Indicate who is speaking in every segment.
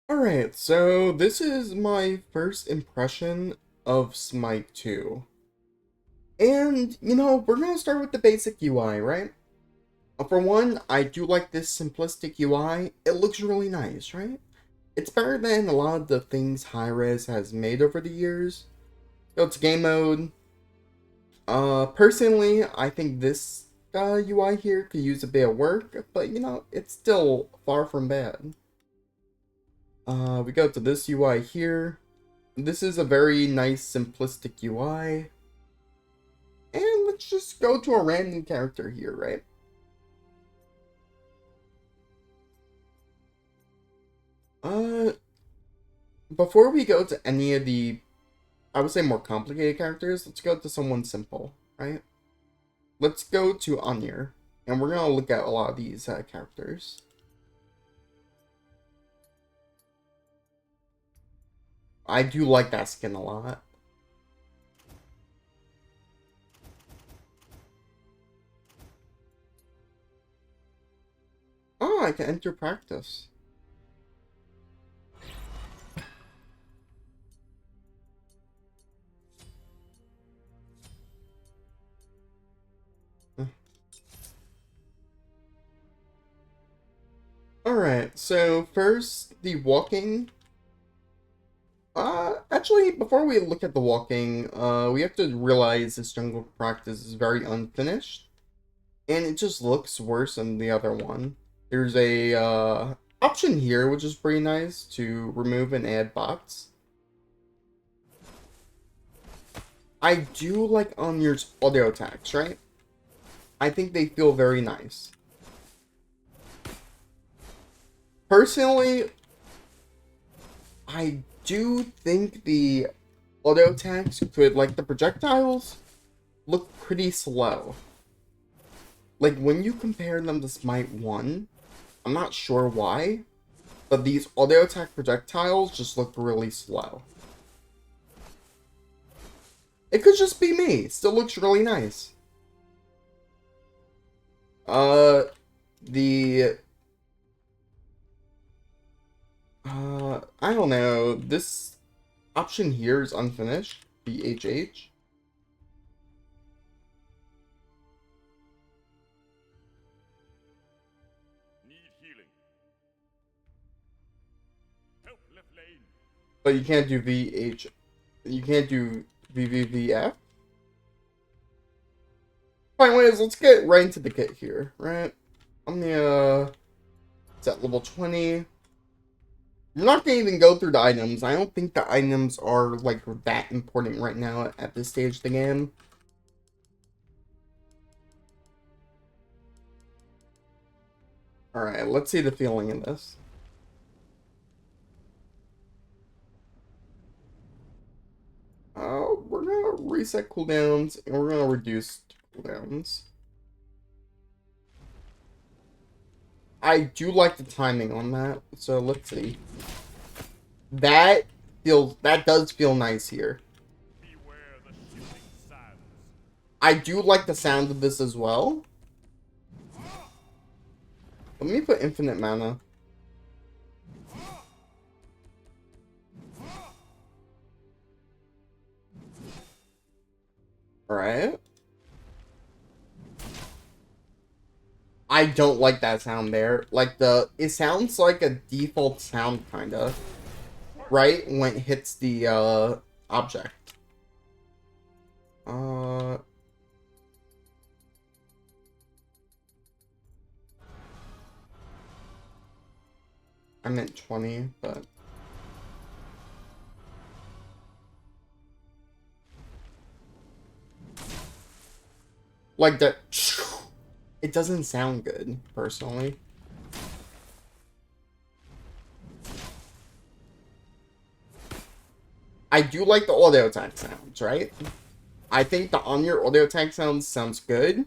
Speaker 1: Alright, so this is my first impression of SMITE 2. And, we're gonna start with the basic UI, right? For one, I do like this simplistic UI. It looks really nice, right? It's better than a lot of the things Hi-Rez has made over the years. So it's game mode. Personally, I think this UI here could use a bit of work, but it's still far from bad. We go to this UI here. This is a very nice simplistic UI. And let's just go to a random character here, right? Uh, Before we go to any of the, I would say more complicated characters, let's go to someone simple, right? Let's go to Anir, and we're gonna look at a lot of these characters. I do like that skin a lot. Oh, I can enter practice. Alright, so first, the walking. Actually, before we look at the walking, we have to realize this jungle practice is very unfinished. And it just looks worse than the other one. There's a, option here, which is pretty nice, to remove and add bots. I do like Onyr's audio attacks, right? I think they feel very nice. Personally, I do think the auto attacks could, like the projectiles, look pretty slow. Like when you compare them to Smite 1, I'm not sure why, but these auto attack projectiles just look really slow. It could just be me. Still looks really nice. Uh, the I don't know. This option here is unfinished. BHH.
Speaker 2: Need healing. Help left lane.
Speaker 1: But you can't do VH. You can't do VVVF. Fine, anyways, let's get right into the kit here, right? I'm gonna set level 20. I'm not gonna even go through the items. I don't think the items are like that important right now at this stage of the game. Alright, let's see the feeling in this. We're gonna reset cooldowns and we're gonna reduce cooldowns. I do like the timing on that, so let's see. That does feel nice here.
Speaker 2: Beware the shifting sands.
Speaker 1: I do like the sound of this as well. Let me put infinite mana. Alright. I don't like that sound there. Like it sounds like a default sound kinda. Right? When it hits the object. I meant 20, but like that, it doesn't sound good, personally. I do like the audio attack sounds, right? I think the on-your audio attack sounds good.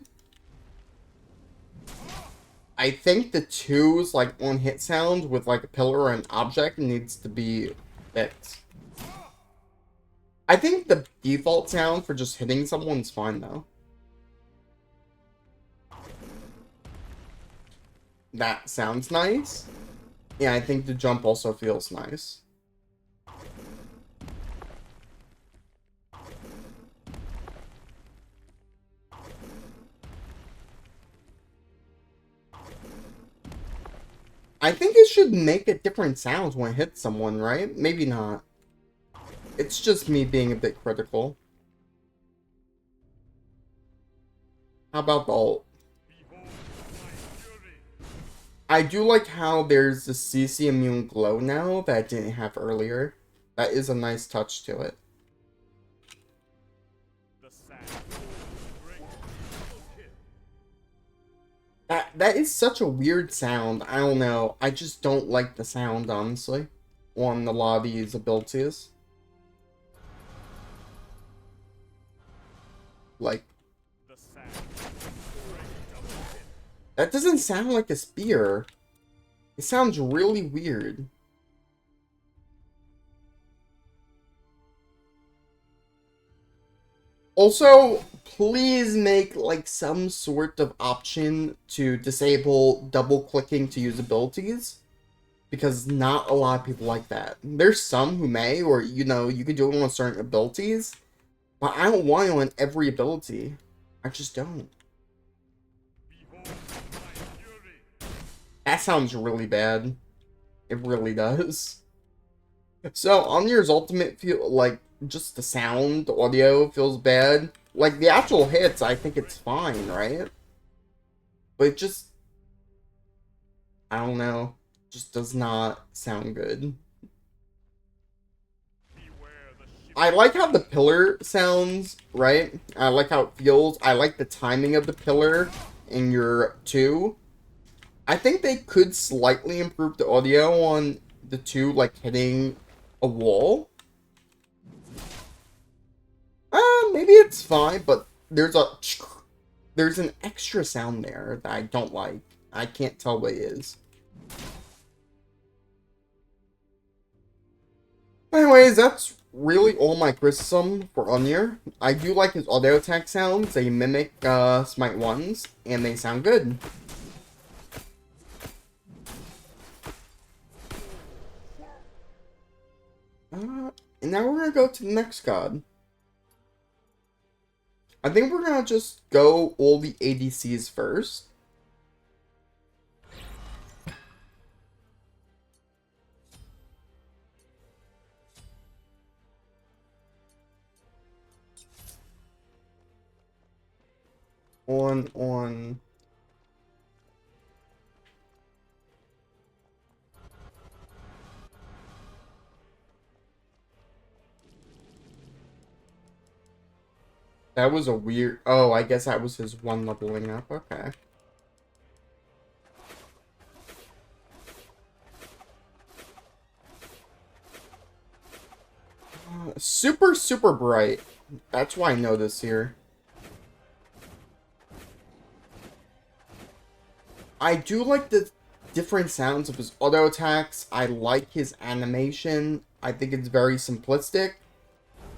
Speaker 1: I think the twos, like, on-hit sound with, like, a pillar or an object needs to be fixed. I think the default sound for just hitting someone's fine, though. That sounds nice. Yeah, I think the jump also feels nice. I think it should make a different sound when it hits someone, right? Maybe not. It's just me being a bit critical. How about the ult?
Speaker 2: Behold my fury.
Speaker 1: I do like how there's the CC immune glow now that I didn't have earlier. That is a nice touch to it.
Speaker 2: The sand. Great double kill.
Speaker 1: That is such a weird sound. I don't know. I just don't like the sound, honestly, on a lot of these abilities. Like,
Speaker 2: The sand. Great double kill.
Speaker 1: that doesn't sound like a spear. It sounds really weird. Also, please make like some sort of option to disable double clicking to use abilities, because not a lot of people like that. There's some who may, or you know, you can do it on certain abilities, but I don't want it on every ability. I just don't.
Speaker 2: Behold my fury.
Speaker 1: That sounds really bad. It really does. So, Onier's ultimate feel like just the sound, the audio feels bad. Like the actual hits, I think it's fine, right? But it just, I don't know, just does not sound good.
Speaker 2: Beware the
Speaker 1: I
Speaker 2: shifting
Speaker 1: like how the
Speaker 2: sand.
Speaker 1: pillar sounds, right? I like how it feels. I like the timing of the pillar in your 2. I think they could slightly improve the audio on the 2, like hitting a wall. Maybe it's fine, but there's an extra sound there that I don't like. I can't tell what it is. Anyways, that's really all my criticism for Onier. I do like his auto attack sounds. They mimic Smite 1's, and they sound good. And now we're gonna go to the next god. I think we're gonna just go all the ADCs first. On. That was a weird. Oh, I guess that was his one leveling up. Okay. Super, super bright. That's why I know this here. I do like the different sounds of his auto attacks. I like his animation. I think it's very simplistic.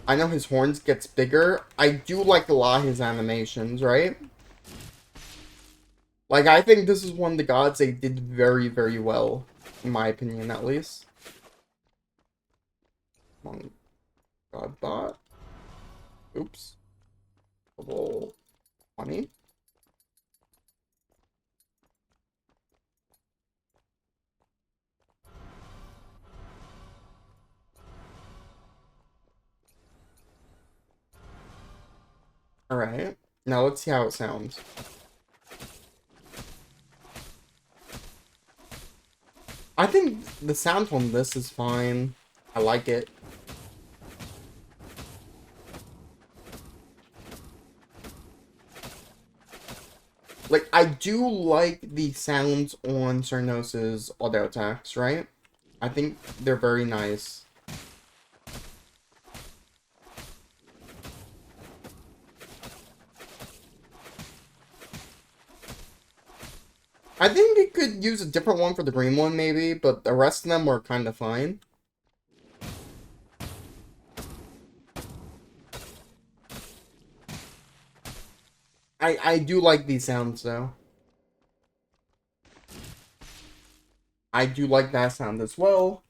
Speaker 1: I know his horns gets bigger. I do like a lot of his animations, right? Like, I think this is one of the gods they did very, very well. In my opinion, at least. Come on, God bot. Oops. Level 20. Alright. Now let's see how it sounds. I think the sound from this is fine. I like it. Like, I do like the sounds on Cernos's auto attacks, right? I think they're very nice. I think they could use a different one for the green one, maybe, but the rest of them were kind of fine. I do like these sounds, though. I do like that sound as well.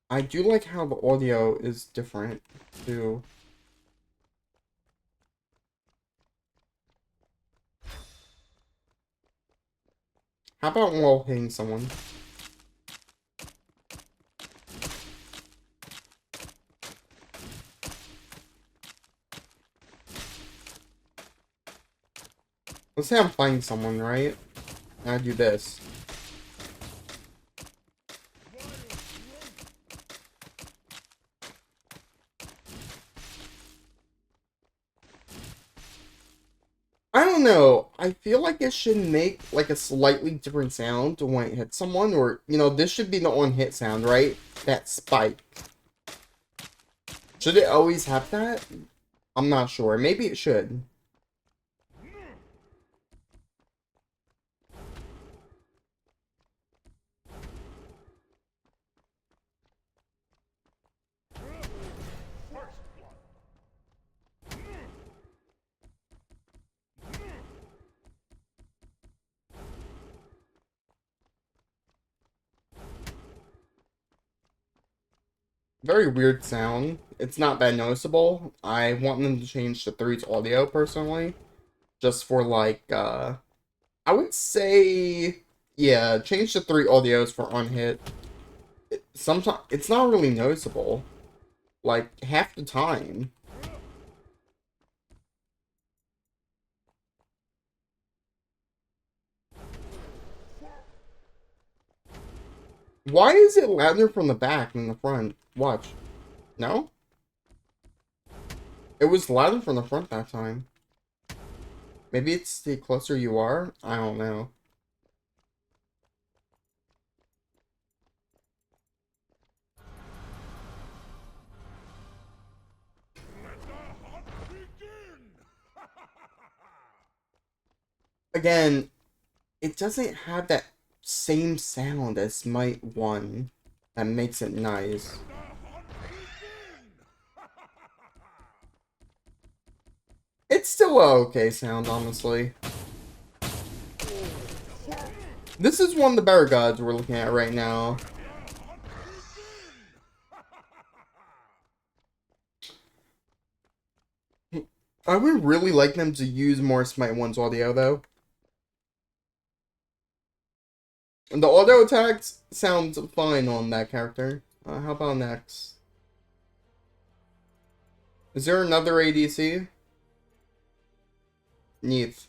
Speaker 1: I do like how the audio is different, too. How about while hitting someone? Let's say I'm fighting someone, right? And I do this. I don't know. I feel like it should make like a slightly different sound when it hits someone, or you know, this should be the on hit sound, right? That spike. Should it always have that? I'm not sure. Maybe it should. Very weird sound. It's not that noticeable. I want them to change the 3's audio personally. Just for like, I would say, yeah, change the 3 audios for on hit. Sometimes it's not really noticeable. Like, half the time. Why is it louder from the back than the front? Watch. No? It was louder from the front that time. Maybe it's the closer you are? I don't know.
Speaker 2: Let the hunt begin!
Speaker 1: Again, it doesn't have that same sound as Smite 1 that makes it nice.
Speaker 2: The hunt begin!
Speaker 1: It's still a okay sound, honestly. This is one of the better gods we're looking at right now. I would really like them to use more Smite 1's audio, though. And the auto attacks sounds fine on that character. How about next? Is there another ADC? Neath.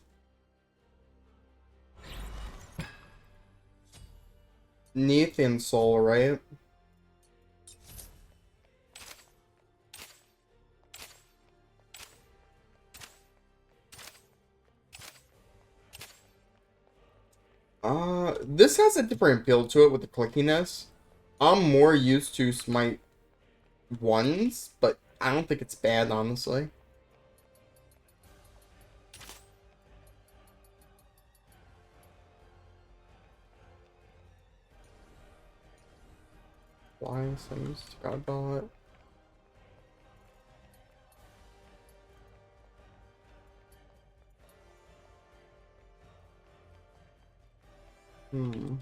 Speaker 1: Neath and Soul, right? This has a different appeal to it with the clickiness. I'm more used to Smite 1's, but I don't think it's bad, honestly. Why some Skybot? Hmm.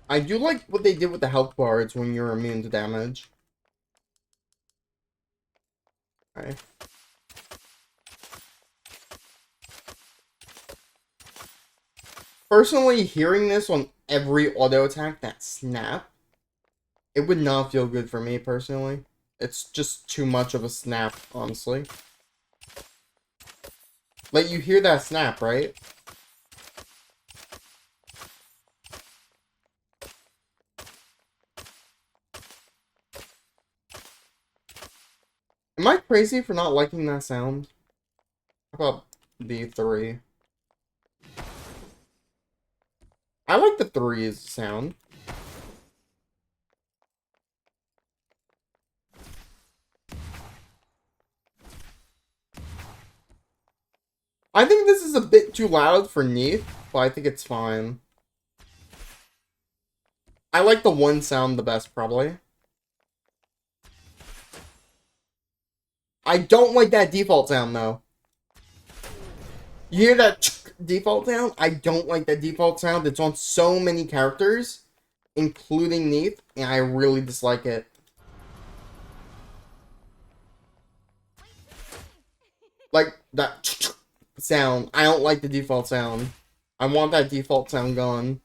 Speaker 1: I do like what they did with the health bars when you're immune to damage. Okay. Personally, hearing this on every auto attack that snap, it would not feel good for me personally. It's just too much of a snap, honestly. Like, you hear that snap, right? Am I crazy for not liking that sound? How about the 3? I like the 3's sound. I think this is a bit too loud for Neath, but I think it's fine. I like the 1 sound the best, probably. I don't like that default sound, though. You hear that default sound? I don't like that default sound. It's on so many characters, including Neath, and I really dislike it. Like, that sound. I don't like the default sound. I want that default sound gone.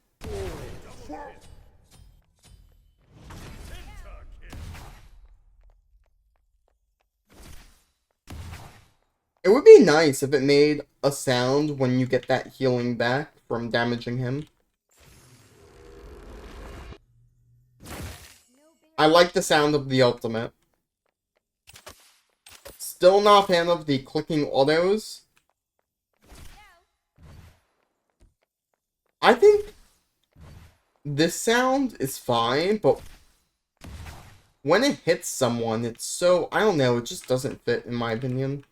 Speaker 1: It would be nice if it made a sound when you get that healing back from damaging him. I like the sound of the ultimate. Still not a fan of the clicking autos. I think this sound is fine, but when it hits someone, it's so... I don't know, it just doesn't fit in my opinion.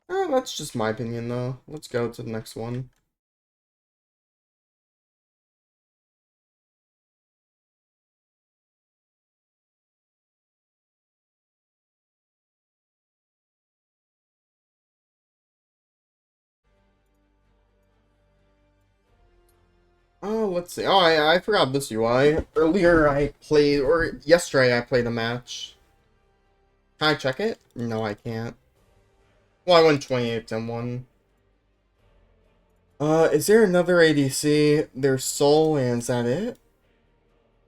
Speaker 1: Oh, that's just my opinion, though. Let's go to the next one. Oh, let's see. Oh, I forgot this UI. Earlier I played, or yesterday I played a match. Can I check it? No, I can't. Well, I went 28-1. Is there another ADC? There's Soul, and is that it?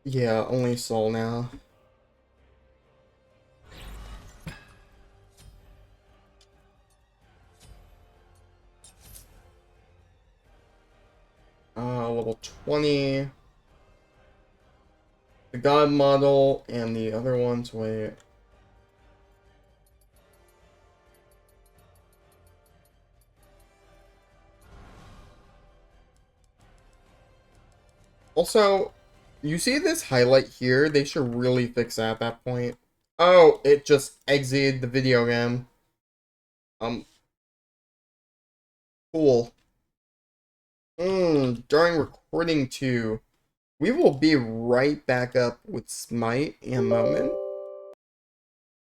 Speaker 1: Yeah, only Soul now. Level 20. The God model, and the other ones, wait. Also, you see this highlight here? They should really fix that at that point. Oh, it just exited the video game. Cool. During recording 2, we will be right back up with Smite in a moment.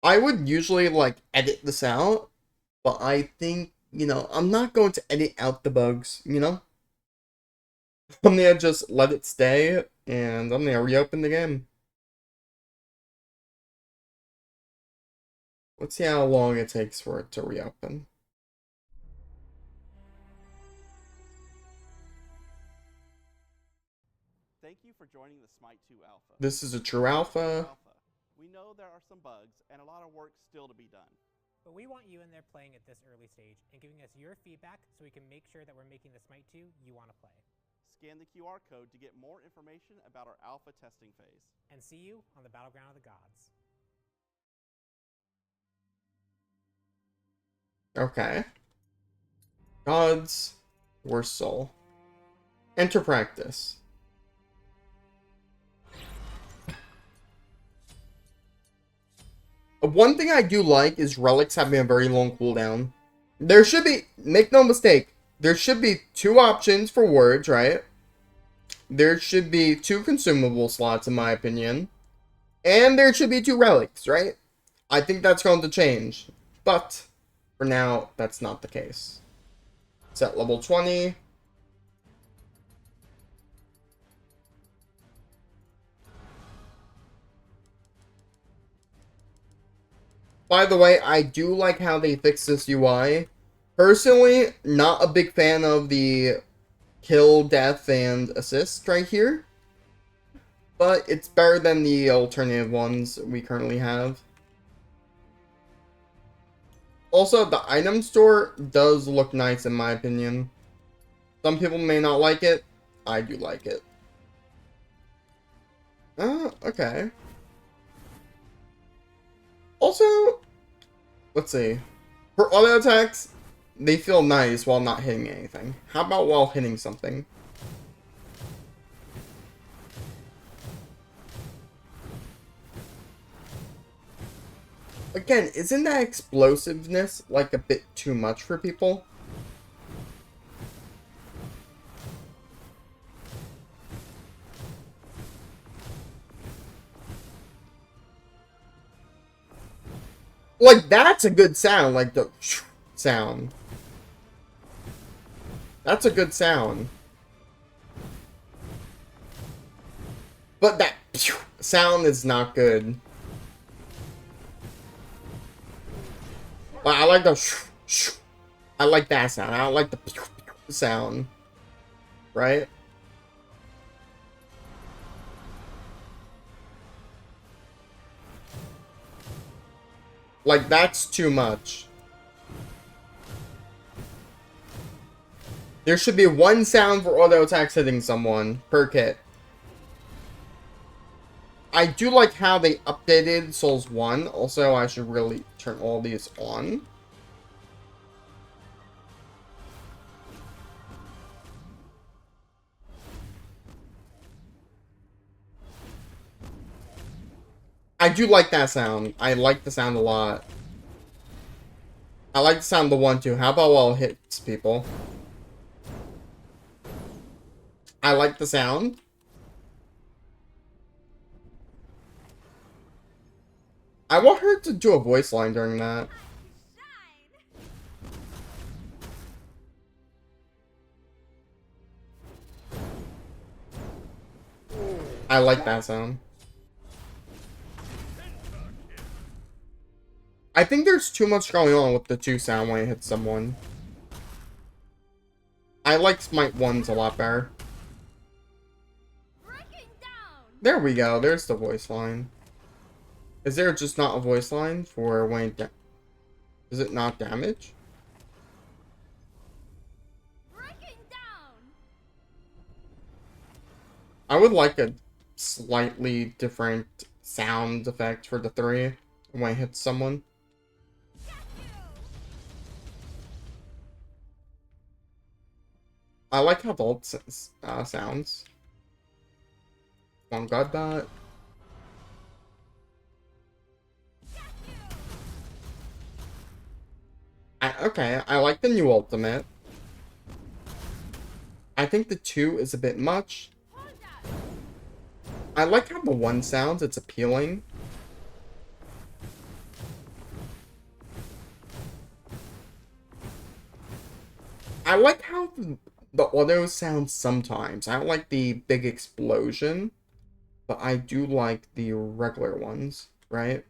Speaker 1: I would usually, like, edit this out, but I think, I'm not going to edit out the bugs, I'm gonna just let it stay, and I'm gonna reopen the game. Let's see how long it takes for it to reopen.
Speaker 3: Thank you for joining the SMITE 2 Alpha.
Speaker 1: This is a true alpha.
Speaker 3: We know there are some bugs and a lot of work still to be done.
Speaker 4: But we want you in there playing at this early stage and giving us your feedback so we can make sure that we're making the SMITE 2 you want to play.
Speaker 3: Scan the QR code to get more information about our alpha testing phase.
Speaker 4: And see you on the Battleground of the Gods.
Speaker 1: Okay. Gods or Soul. Enter practice. One thing I do like is relics having a very long cooldown. There should be, make no mistake, there should be 2 options for words, right? There should be 2 consumable slots, in my opinion. And there should be 2 relics, right? I think that's going to change. But, for now, that's not the case. It's at level 20. By the way, I do like how they fixed this UI. Personally, not a big fan of the kill, death, and assist right here. But it's better than the alternative ones we currently have. Also, the item store does look nice in my opinion. Some people may not like it. I do like it. Okay. Also, let's see. For auto attacks, they feel nice while not hitting anything. How about while hitting something? Again, isn't that explosiveness like a bit too much for people? Like, that's a good sound, like the sound. That's a good sound. But that sound is not good. But I like the I like that sound. I don't like the sound. Right? Like, that's too much. There should be one sound for auto attacks hitting someone per kit. I do like how they updated Souls 1. Also, I should really turn all these on. I do like that sound. I like the sound a lot. I like the sound of the 1 too. How about while it hits people? I like the sound. I want her to do a voice line during that. I like that sound. I think there's too much going on with the 2 sound when it hits someone. I like Smite 1's a lot better. There we go. There's the voice line. Is there just not a voice line for when it is it not damage? I would like a slightly different sound effect for the 3 when it hits someone. I like how the ult sounds. On Godbot. Okay, I like the new ultimate. I think the 2 is a bit much. I like how the 1 sounds, it's appealing. I like how the auto sounds sometimes. I don't like the big explosion, but I do like the regular ones, right?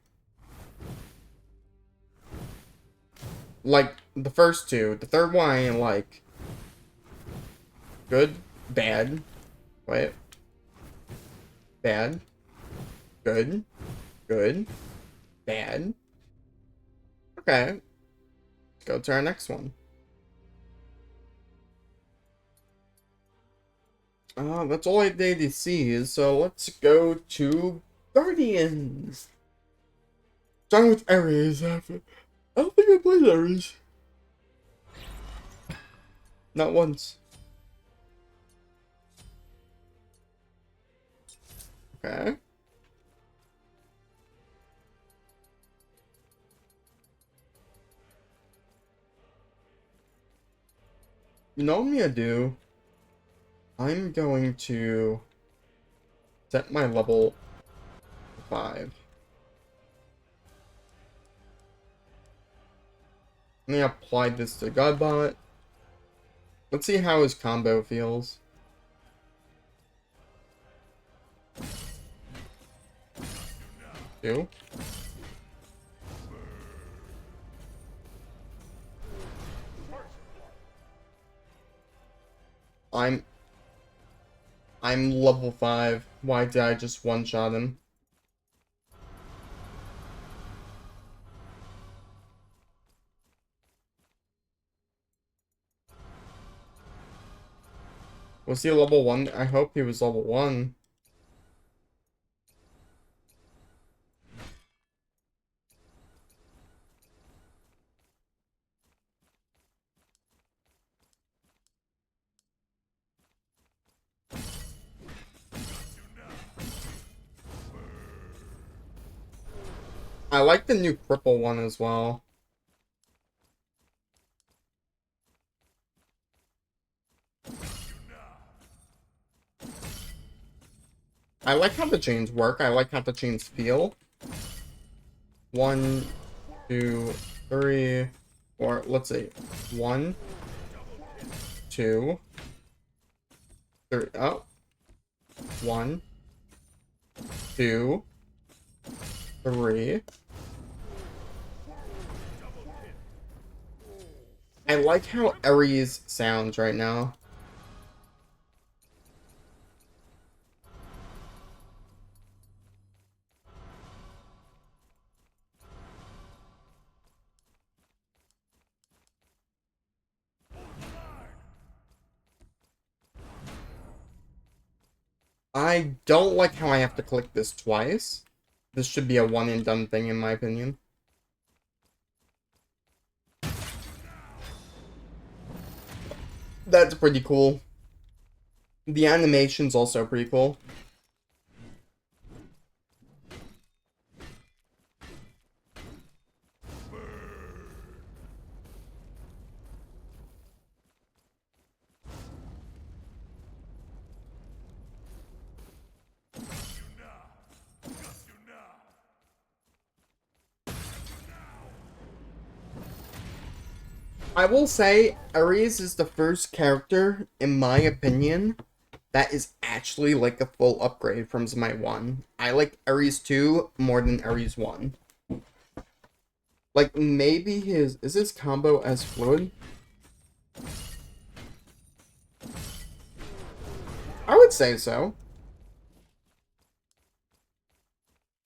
Speaker 1: Like the first 2. The third one I ain't like. Good, bad, wait. Bad, good, good, bad. Okay. Let's go to our next one. That's all I need to see, so let's go to Guardians. Starting with Ares. I don't think I played Ares. Not once. Okay. You know what I'm gonna do? I'm going to set my level to 5. I'm gonna apply this to Godbot. Let's see how his combo feels. Two. I'm level 5. Why did I just one-shot him? Was he level 1? I hope he was level 1. I like the new purple one as well. I like how the chains work. I like how the chains feel. 1, 2, 3, 4. Let's see. 1, 2, 3. Oh. 1, 2, 3. I like how Ares sounds right now. I don't like how I have to click this twice. This should be a one and done thing in my opinion. That's pretty cool. The animation's also pretty cool. I will say, Ares is the first character, in my opinion, that is actually like a full upgrade from SMITE 1. I like Ares 2 more than Ares 1. Like, maybe is his combo as fluid? I would say so.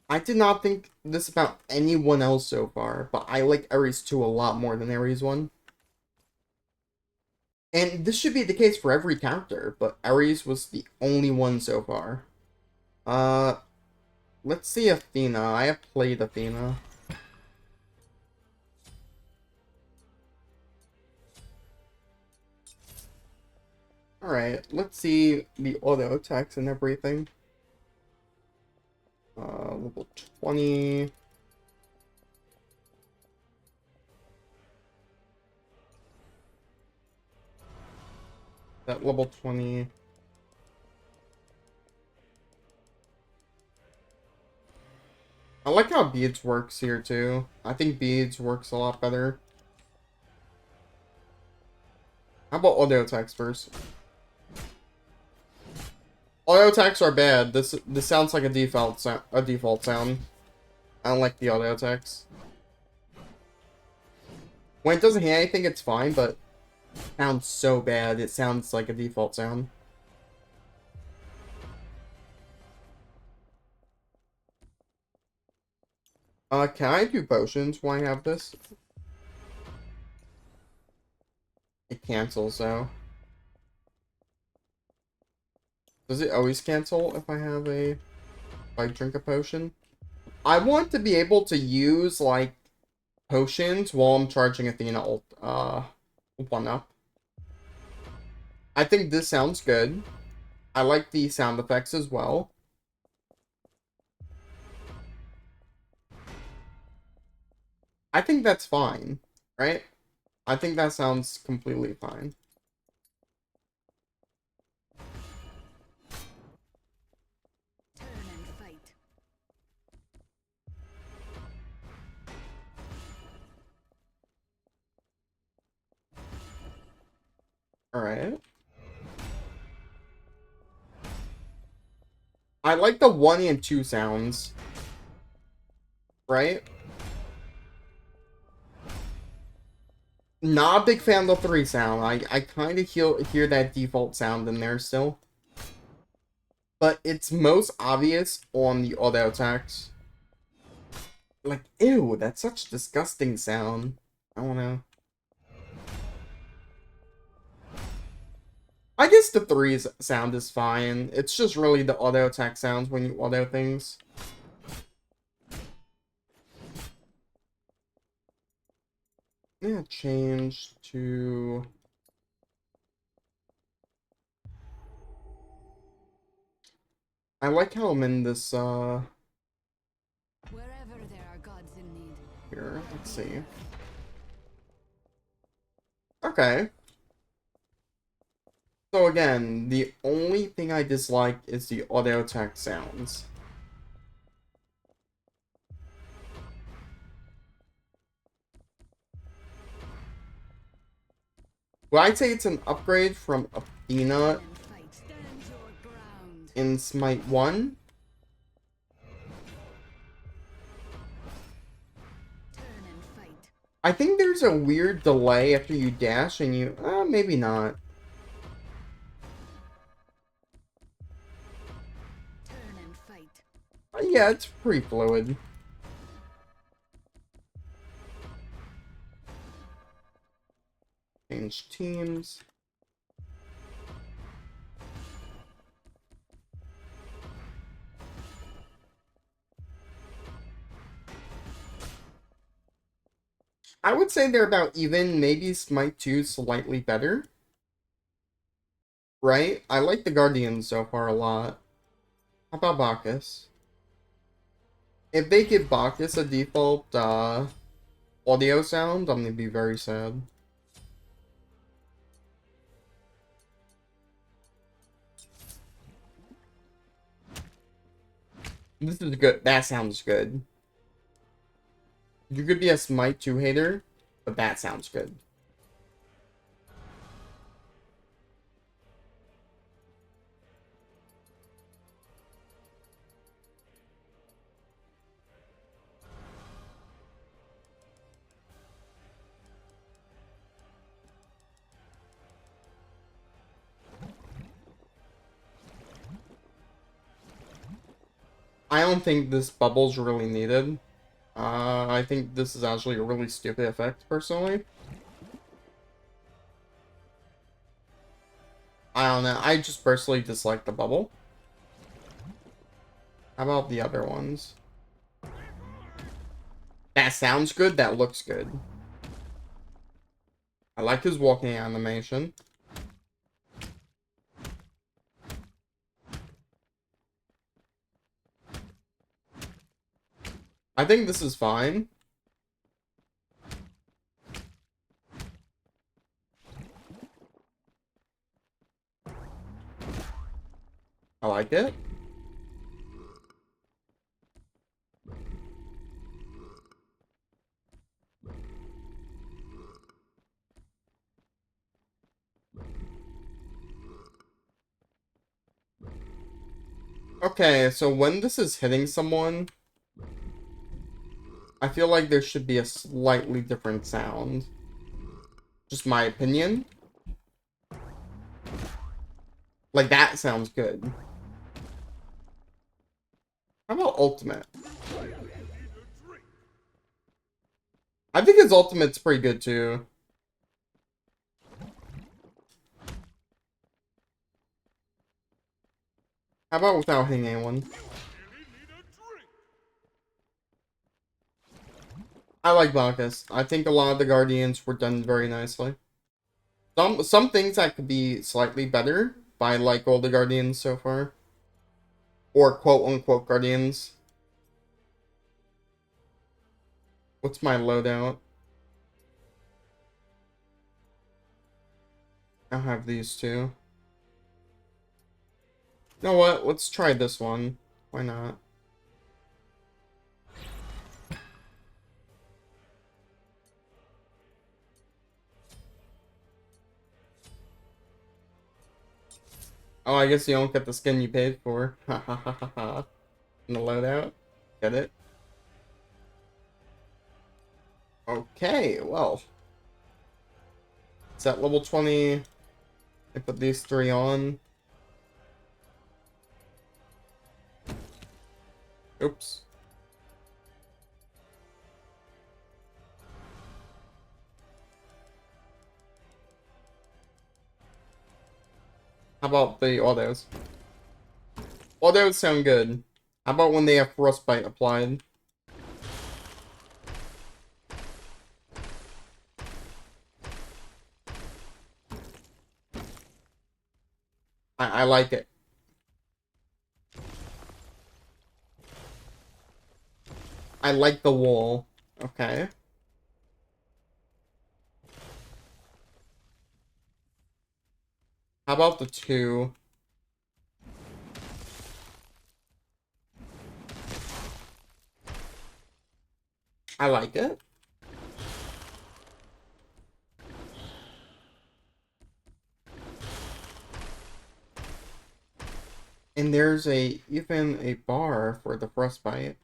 Speaker 1: I did not think this about anyone else so far, but I like Ares 2 a lot more than Ares 1. And this should be the case for every character, but Ares was the only one so far. Let's see Athena. I have played Athena. Alright, let's see the auto attacks and everything. Level 20. That level 20. I like how beads works here too. I think beads works a lot better. How about auto attacks first? Auto attacks are bad. This sounds like a default sound. I don't like the auto attacks. When it doesn't hit anything, it's fine, but it sounds so bad. It sounds like a default sound. Can I do potions when I have this? It cancels though. Does it always cancel if I drink a potion? I want to be able to use like potions while I'm charging Athena ult 1-up. I think this sounds good. I like the sound effects as well. I think that's fine, right? I think that sounds completely fine.
Speaker 2: Turn and fight.
Speaker 1: Alright. I like the 1 and 2 sounds. Right? Not a big fan of the 3 sound. I kind of hear that default sound in there still. But it's most obvious on the auto attacks. Like, ew, that's such a disgusting sound. I don't know. I guess the 3's sound is fine. It's just really the auto attack sounds when you auto things. Yeah, change to... I like how I'm in this,
Speaker 2: Wherever there are gods in need.
Speaker 1: here, let's see. Okay. So again, the only thing I dislike is the auto attack sounds. Well, I'd say it's an upgrade from Athena in Smite 1. I think there's a weird delay after you dash and you... maybe not. Yeah, it's pretty fluid. Change teams. I would say they're about even, maybe Smite 2 slightly better. Right? I like the Guardians so far a lot. How about Bacchus? If they give Bacchus a default audio sound, I'm gonna be very sad. This is good. That sounds good. You could be a Smite 2 hater, but that sounds good. I don't think this bubble's really needed. I think this is actually a really stupid effect, personally. I don't know. I just personally dislike the bubble. How about the other ones? That sounds good. That looks good. I like his walking animation. I think this is fine. I like it. Okay, so when this is hitting someone, I feel like there should be a slightly different sound. Just my opinion. Like, that sounds good. How about ultimate? I think his ultimate's pretty good, too. How about without hitting anyone? I like Bacchus. I think a lot of the Guardians were done very nicely. Some things that could be slightly better, but I like all the Guardians so far. Or quote-unquote Guardians. What's my loadout? I'll have these two. You know what? Let's try this one. Why not? Oh, I guess you don't get the skin you paid for. Ha ha ha ha ha. In the loadout. Get it? Okay, well. It's at level 20. I put these three on. Oops. How about the autos? Autos sound good. How about when they have frostbite applied? I like it. I like the wall. Okay. How about the two? I like it. And there's even a bar for the frostbite.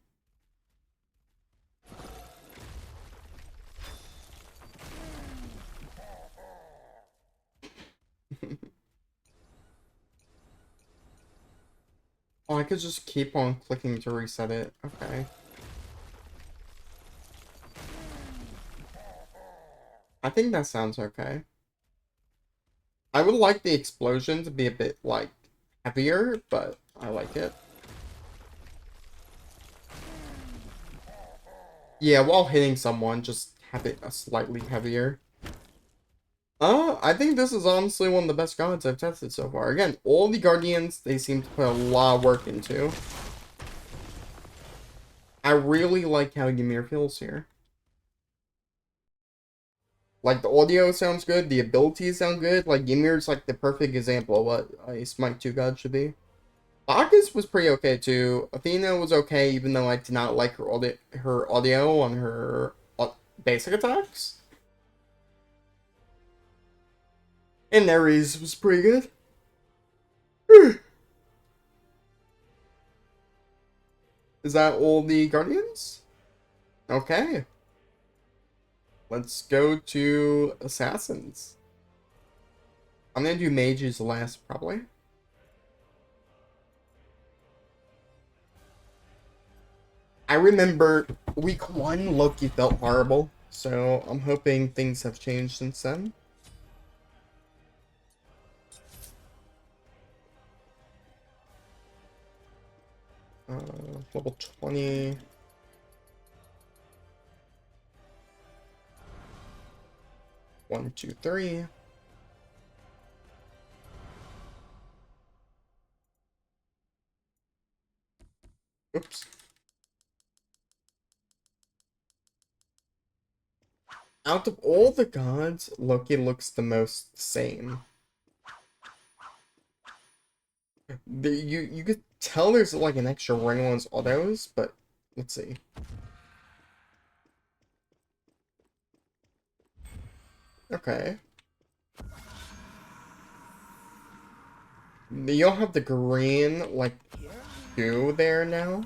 Speaker 1: Oh, I could just keep on clicking to reset it. Okay. I think that sounds okay. I would like the explosion to be a bit, like, heavier, but I like it. Yeah, while hitting someone, just have it a slightly heavier. I think this is honestly one of the best gods I've tested so far. Again, all the Guardians, they seem to put a lot of work into. I really like how Ymir feels here. Like, the audio sounds good, the abilities sound good. Like, Ymir's like the perfect example of what a Smite 2 god should be. Bacchus was pretty okay too. Athena was okay, even though I did not like her audio on her basic attacks. And Ares was pretty good. Is that all the Guardians? Okay. Let's go to Assassins. I'm gonna do Mages last, probably. I remember week 1, Loki felt horrible, so I'm hoping things have changed since then. Level 20. One, two, three. Oops. Out of all the gods, Loki looks the most same. You could tell there's like an extra ring on his autos, but let's see. Okay. You don't have the green, like, goo there now.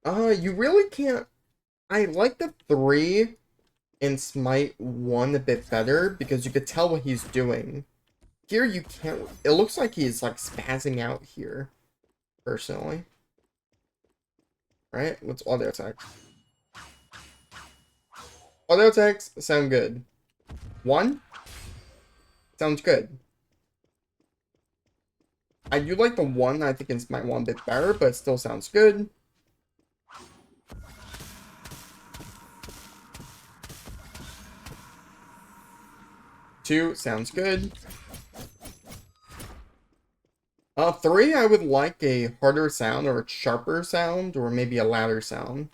Speaker 1: You really can't... I like the 3 in Smite 1 a bit better, because you could tell what he's doing. Here you can't... It looks like he's, like, spazzing out here, personally. Right? Let's auto attack. Auto attacks sound good. 1? Sounds good. I do like the 1, I think it's my 1 bit better, but it still sounds good. Two sounds good. 3, I would like a harder sound or a sharper sound or maybe a louder sound.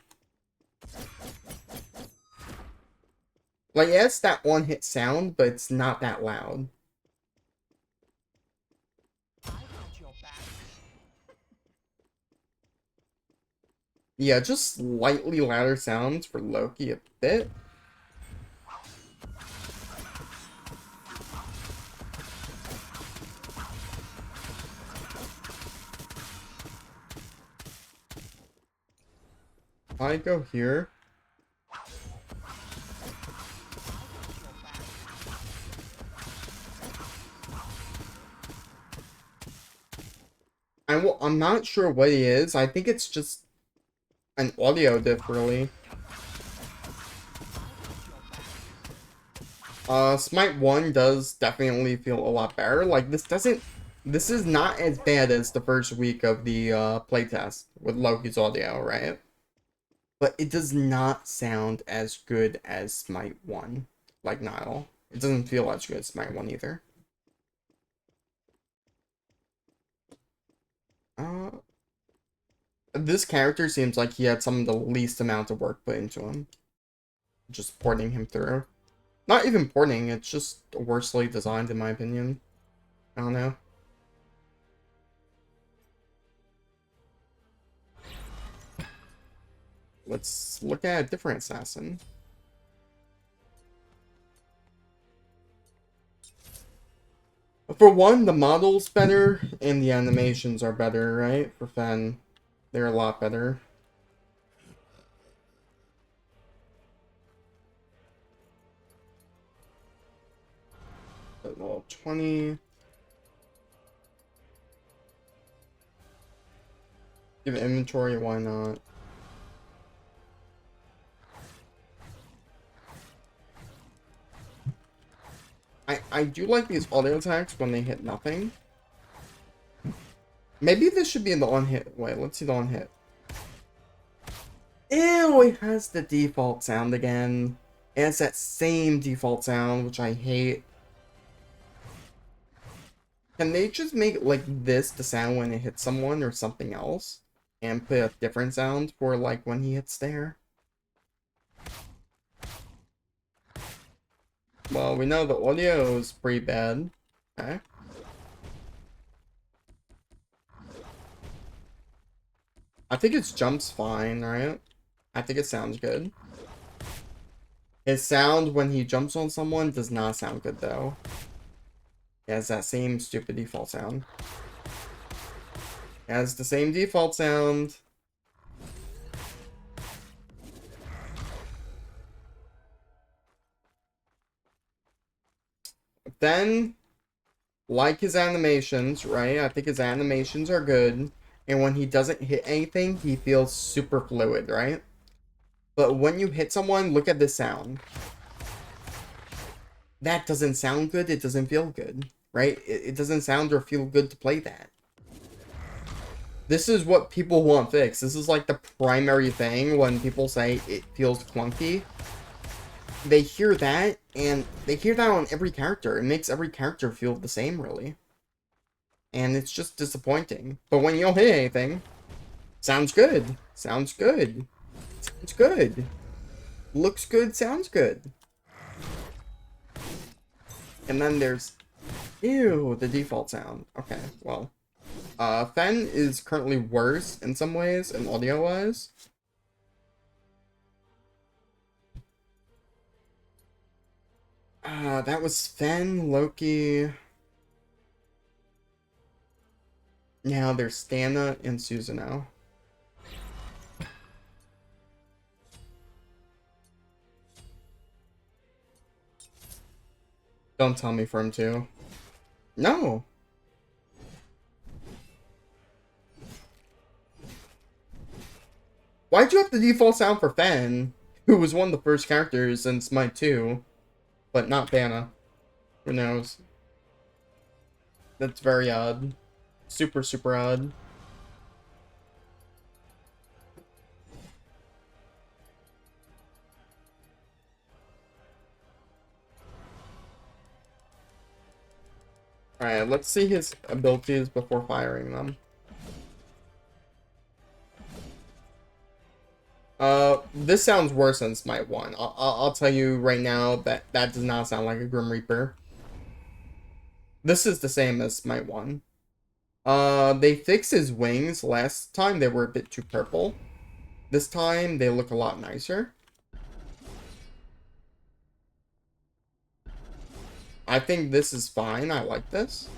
Speaker 1: Like, yeah, it's that one hit sound, but it's not that loud. Yeah, just slightly louder sounds for Loki a bit. I go here. I'm not sure what it is. I think it's just an audio diff, really. Smite 1 does definitely feel a lot better. Like, this is not as bad as the first week of the, playtest with Loki's audio, right? But it does not sound as good as Smite 1. Like, not at all. It doesn't feel as good as Smite 1 either. This character seems like he had some of the least amount of work put into him. Just porting him through. Not even porting, it's just worsely designed in my opinion. I don't know. Let's look at a different assassin. For one, the model's better and the animations are better, right? For Fen, they're a lot better. Well, 20. Give inventory, why not? I do like these auto attacks when they hit nothing. Maybe this should be in the on hit. Wait, let's see the on hit. Ew, it has the default sound again. It has that same default sound, which I hate. Can they just make like this the sound when it hits someone or something else? And put a different sound for like when he hits there? Well, we know the audio is pretty bad. Okay. I think his jump's fine, right? I think it sounds good. His sound when he jumps on someone does not sound good, though. It has that same stupid default sound. It has the same default sound. Then, like his animations, right? I think his animations are good. And when he doesn't hit anything, he feels super fluid, right? But when you hit someone, look at the sound. That doesn't sound good. It doesn't feel good, right? It doesn't sound or feel good to play that. This is what people want fixed. This is like the primary thing when people say it feels clunky. They hear that, and they hear that on every character. It makes every character feel the same, really. And it's just disappointing. But when you don't hit anything, sounds good. Sounds good. Sounds good. Looks good, sounds good. And then there's... Ew, the default sound. Okay, well. Fen is currently worse in some ways, and audio-wise. That was Fen, Loki. Now there's Stana and Susanoo. Don't tell me for him too. No. Why'd you have the default sound for Fen, who was one of the first characters in Smite 2, but not Vanna? Who knows? That's very odd. Super, super odd. Alright, let's see his abilities before firing them. This sounds worse than Smite 1. I'll tell you right now that that does not sound like a Grim Reaper. This is the same as Smite 1. They fixed his wings. Last time they were a bit too purple. This time they look a lot nicer. I think this is fine. I like this.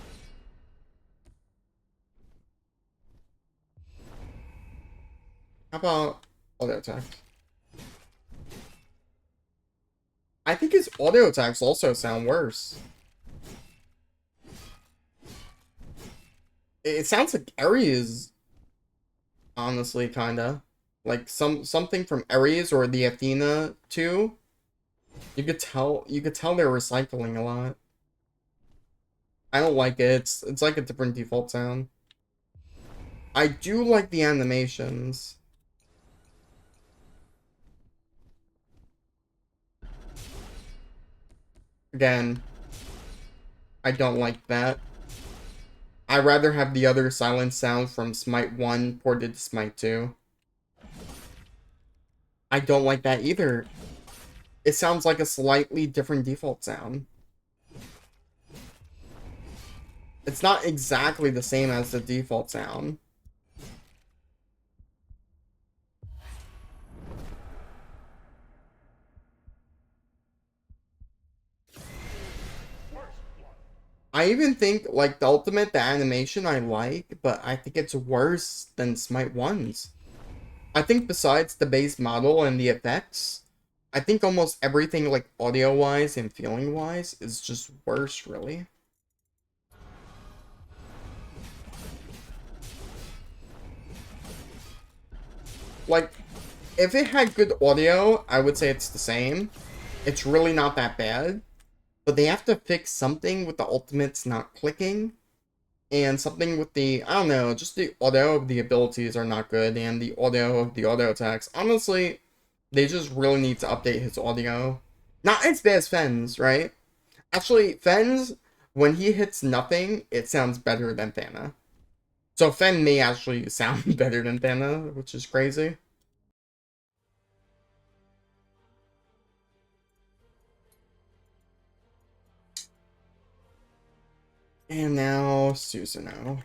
Speaker 1: How about auto attacks? I think his auto attacks also sound worse. It sounds like Ares, honestly, kinda. Like something from Ares or the Athena 2. You could tell they're recycling a lot. I don't like it. It's like a different default sound. I do like the animations. Again, I don't like that. I'd rather have the other silent sound from Smite 1 ported to Smite 2. I don't like that either. It sounds like a slightly different default sound. It's not exactly the same as the default sound.
Speaker 2: First blood.
Speaker 1: I even think, like, the ultimate, the animation I like, but I think it's worse than Smite 1's. I think besides the base model and the effects, I think almost everything, like, audio-wise and feeling-wise is just worse, really. Like, if it had good audio, I would say it's the same. It's really not that bad. But they have to fix something with the ultimates not clicking. And something with the, I don't know, just the audio of the abilities are not good. And the audio of the auto attacks. Honestly, they just really need to update his audio. Not as bad as Fenn's, right? Actually, Fenn's, when he hits nothing, it sounds better than Thana. So Fen may actually sound better than Thana, which is crazy. And now, Susanoo.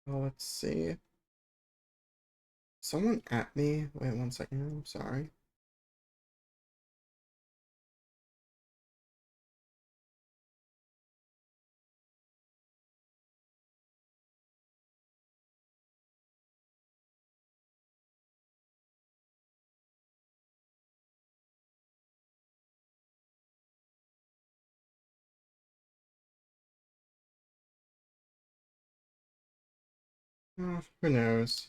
Speaker 1: Oh, let's see. Someone at me? Wait 1 second, I'm sorry. Who knows?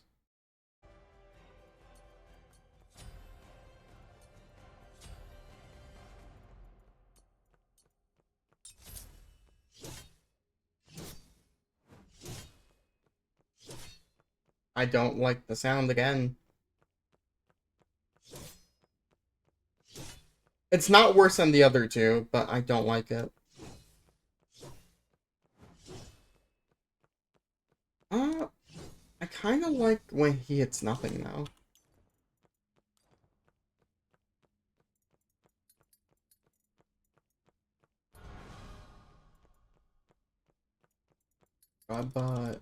Speaker 1: I don't like the sound again. It's not worse than the other two, but I don't like it. Uh, I kind of like when he hits nothing now. But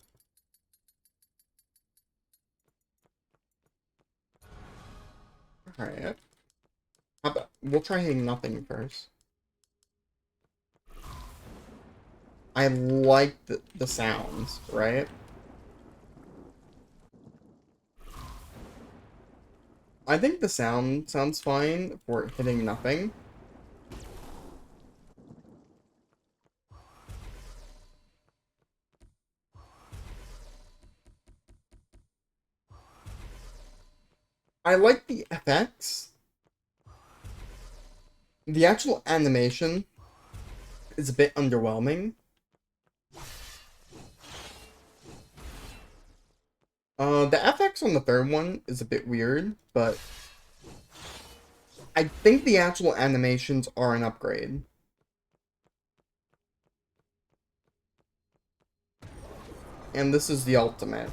Speaker 1: alright. How about we'll try hitting nothing first. I like the sounds, right? I think the sound sounds fine for hitting nothing. I like the effects. The actual animation is a bit underwhelming. The FX on the third one is a bit weird, but I think the actual animations are an upgrade. And this is the ultimate.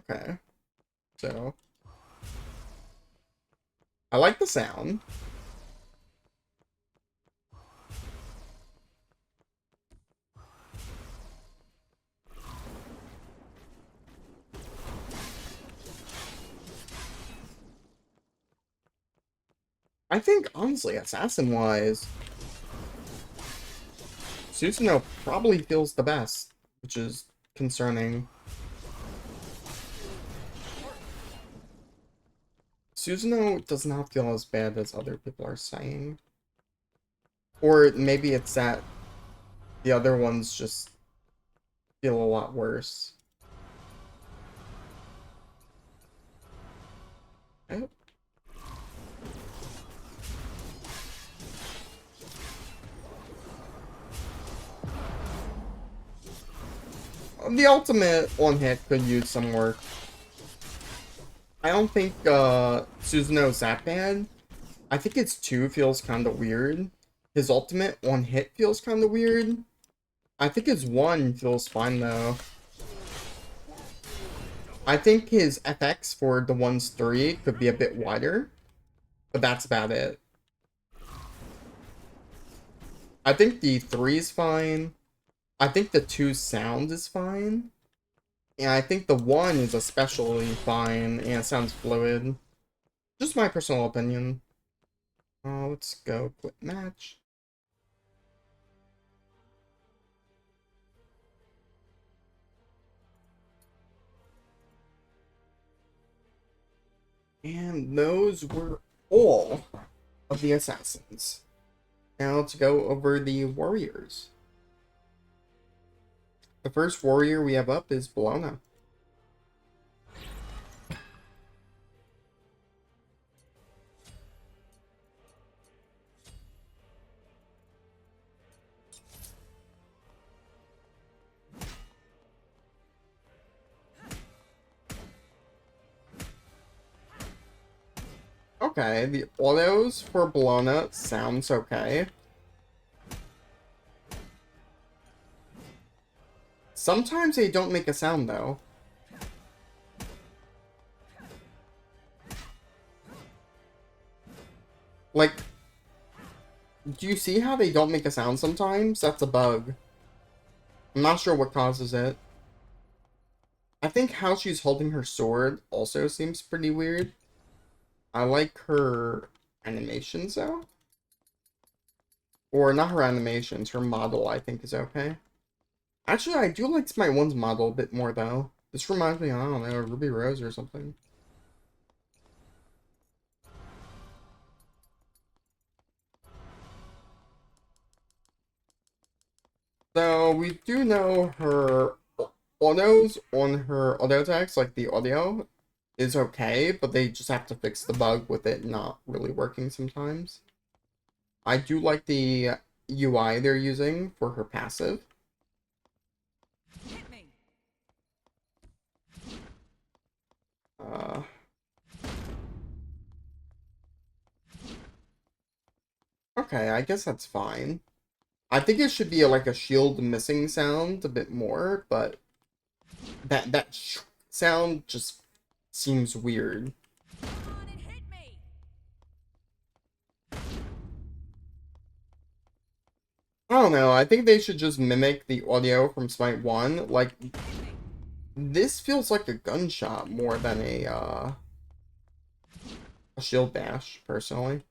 Speaker 1: Okay. So, I like the sound. I think, honestly, assassin-wise, Susanoo probably feels the best, which is concerning. Susanoo does not feel as bad as other people are saying. Or maybe it's that the other ones just feel a lot worse. I The ultimate one hit could use some work. I don't think Susanoo's that bad. I think its 2 feels kind of weird. His ultimate one hit feels kind of weird. I think his 1 feels fine though. I think his FX for the one's 3 could be a bit wider, but that's about it. I think the 3 is fine. I think the 2 sound is fine. And I think the 1 is especially fine, and it sounds fluid. Just my personal opinion. Let's go quit match. And those were all of the assassins. Now let's go over the warriors. The first warrior we have up is Bologna. Okay, the autos for Bologna sounds okay. Sometimes they don't make a sound though. Like, do you see how they don't make a sound sometimes? That's a bug. I'm not sure what causes it. I think how she's holding her sword also seems pretty weird. I like her animations though. Or not her animations, her model I think is okay. Actually, I do like Smite 1's model a bit more though. This reminds me, I don't know, of Ruby Rose or something. So we do know her autos on her auto attacks, like the audio, is okay, but they just have to fix the bug with it not really working sometimes. I do like the UI they're using for her passive.
Speaker 5: Hit me.
Speaker 1: Okay, I guess that's fine. I think it should be like a shield missing sound a bit more, but that sound just seems weird.
Speaker 5: Come on and hit me.
Speaker 1: I don't know, I think they should just mimic the audio from Smite 1. Like, this feels like a gunshot more than a shield bash, personally.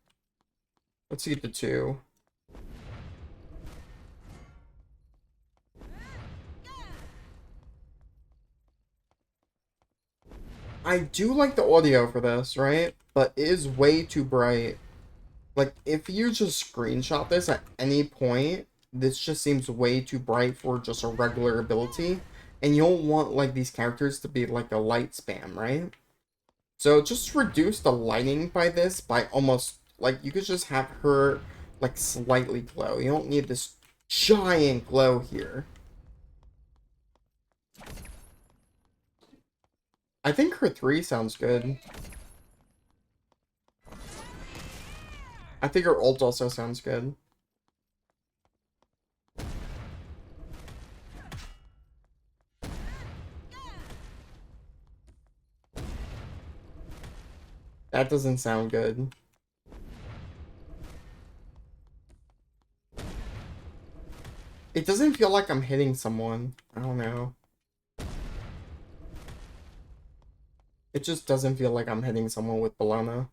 Speaker 1: Let's see the 2. I do like the audio for this, right? But it is way too bright. Like, if you just screenshot this at any point, this just seems way too bright for just a regular ability. And you don't want, like, these characters to be like a light spam, right? So just reduce the lighting by this by almost, like, you could just have her, like, slightly glow. You don't need this giant glow here. I think her 3 sounds good. I think her ult also sounds good. That doesn't sound good. It doesn't feel like I'm hitting someone. I don't know. It just doesn't feel like I'm hitting someone with Bologna.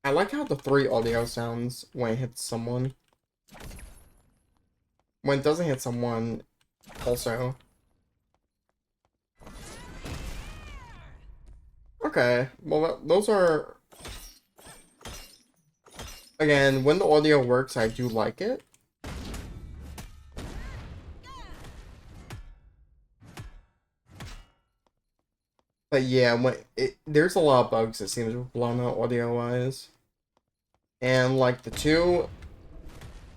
Speaker 1: I like how the 3 audio sounds when it hits someone. When it doesn't hit someone, also. Okay, well, those are... Again, when the audio works, I do like it. But yeah, there's a lot of bugs, it seems, with Bologna audio-wise. And, like, the 2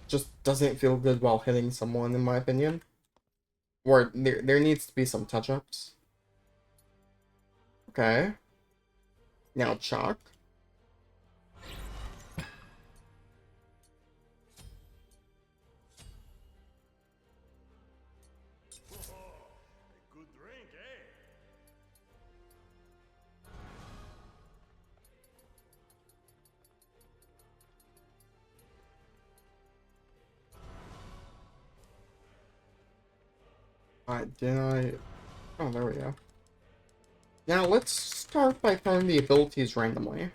Speaker 1: just doesn't feel good while hitting someone, in my opinion. Or there needs to be some touch-ups. Okay. Now Chalk.
Speaker 2: A good drink, eh?
Speaker 1: Did I? Oh, there we go. Now let's start by throwing the abilities randomly.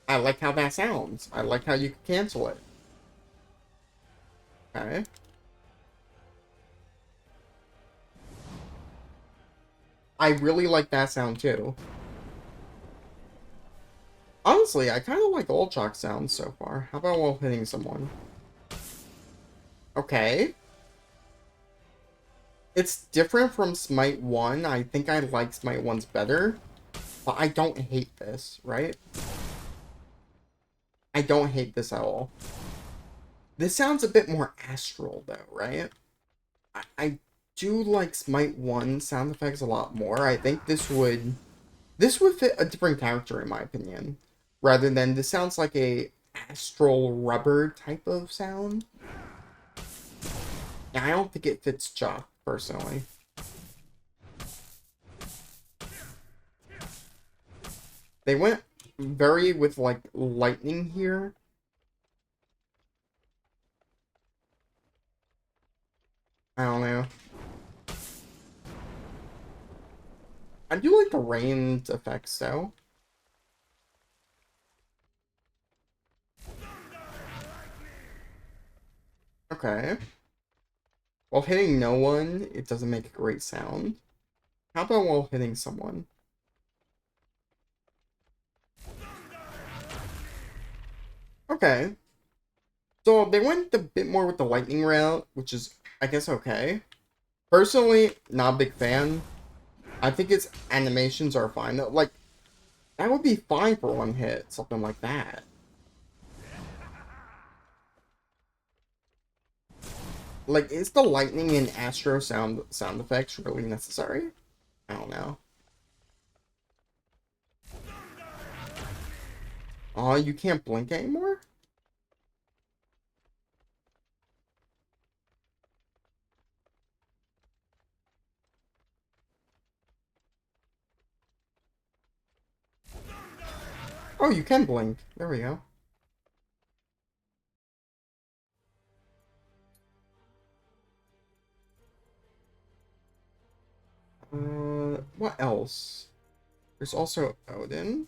Speaker 1: I like how that sounds. I like how you can cancel it. Okay. I really like that sound too. Honestly, I kind of like all chalk sounds so far. How about while hitting someone? Okay. It's different from Smite 1. I think I like Smite 1's better. But I don't hate this, right? I don't hate this at all. This sounds a bit more astral though, right? I do like Smite 1 sound effects a lot more. I think this would fit a different character in my opinion. Rather than this sounds like a astral rubber type of sound. Yeah, I don't think it fits Chalk, personally. They went very with like lightning here. I don't know. I do like the ranged effects though. Okay. While hitting no one, it doesn't make a great sound. How about while hitting someone? Okay. So they went a bit more with the lightning route, which is, I guess, okay. Personally, not a big fan. I think its animations are fine. Like, that would be fine for one hit, something like that. Like, is the lightning and astro sound effects really necessary? I don't know. Oh, you can't blink anymore? Oh, you can blink. There we go. What else? There's also Odin.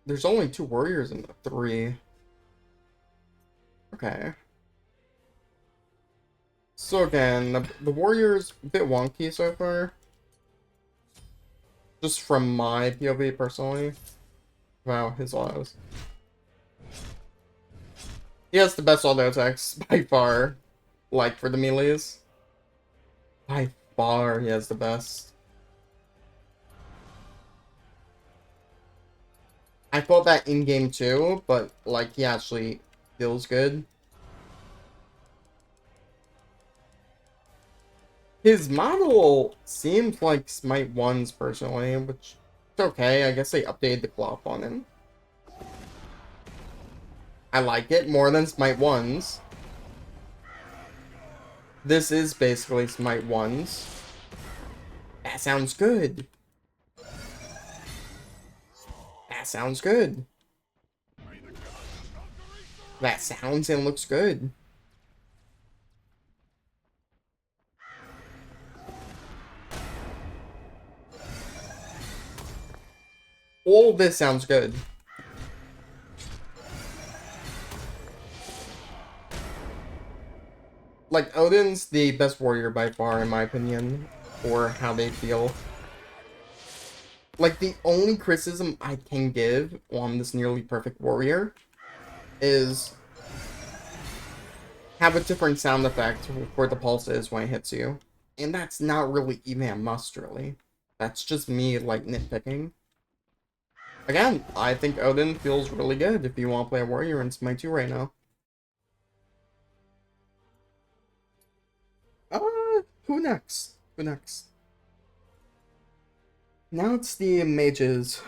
Speaker 1: There's only 2 warriors in the 3. Okay. So again, the warrior's a bit wonky so far. Just from my POV personally. Wow, his autos. He has the best auto attacks by far. Like for the melees. By far, he has the best. I thought that in game too, but like he actually feels good. His model seems like Smite 1's personally, which is okay. I guess they updated the cloth on him. I like it more than Smite 1's. This is basically Smite 1's. That sounds good. That sounds good. That sounds and looks good. All this sounds good. Like, Odin's the best warrior by far, in my opinion, for how they feel. Like, the only criticism I can give on this nearly perfect warrior is have a different sound effect where the pulse is when it hits you. And that's not really even a must, really. That's just me, like, nitpicking. Again, I think Odin feels really good if you want to play a warrior in Smite 2 right now. Who next? Who next? Now it's the mages.